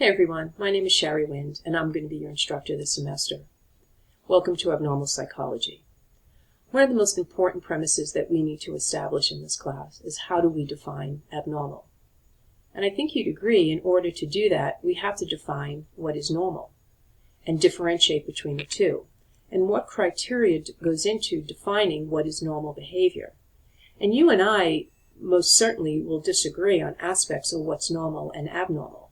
Hey everyone, my name is Shari Wind, and I'm going to be your instructor this semester. Welcome to Abnormal Psychology. One of the most important premises that we need to establish in this class is how do we define abnormal. And I think you'd agree, in order to do that, we have to define what is normal and differentiate between the two, and what criteria goes into defining what is normal behavior. And you and I most certainly will disagree on aspects of what's normal and abnormal.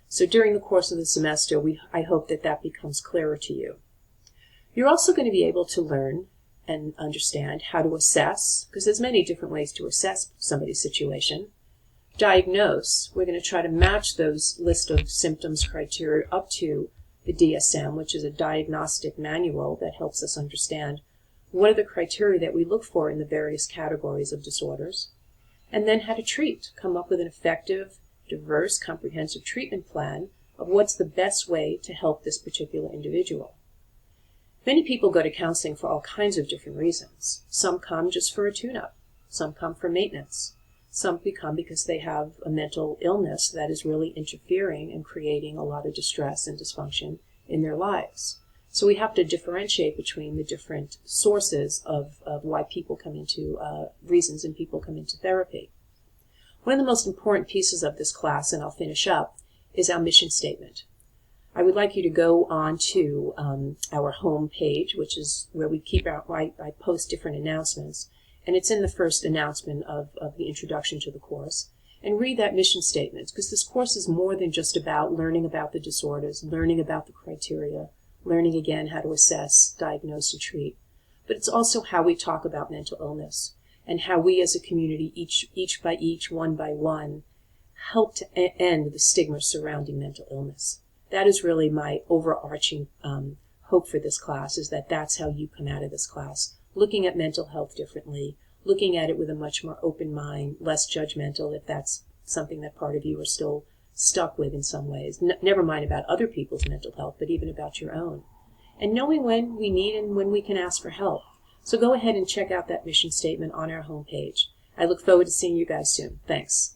So during the course of the semester, I hope that becomes clearer to you. You're also going to be able to learn and understand how to assess, because there's many different ways to assess somebody's situation. Diagnose, we're going to try to match those list of symptoms criteria up to the DSM, which is a diagnostic manual that helps us understand what are the criteria that we look for in the various categories of disorders. And then how to treat, come up with an effective, diverse, comprehensive treatment plan of what's the best way to help this particular individual. Many people go to counseling for all kinds of different reasons. Some come just for a tune-up. Some come for maintenance. Some come because they have a mental illness that is really interfering and creating a lot of distress and dysfunction in their lives. So we have to differentiate between the different sources of why people come into, reasons and people come into therapy. One of the most important pieces of this class, and I'll finish up, is our mission statement. I would like you to go on to our home page, which is where we keep I post different announcements, and it's in the first announcement of the introduction to the course, and read that mission statement, because this course is more than just about learning about the disorders, learning about the criteria, learning again how to assess, diagnose, and treat, but it's also how we talk about mental illness, and how we as a community, each by each, one by one, help to end the stigma surrounding mental illness. That is really my overarching hope for this class, is that that's how you come out of this class, looking at mental health differently, looking at it with a much more open mind, less judgmental if that's something that part of you are still stuck with in some ways. Never mind about other people's mental health, but even about your own. And knowing when we need and when we can ask for help. So go ahead and check out that mission statement on our homepage. I look forward to seeing you guys soon. Thanks.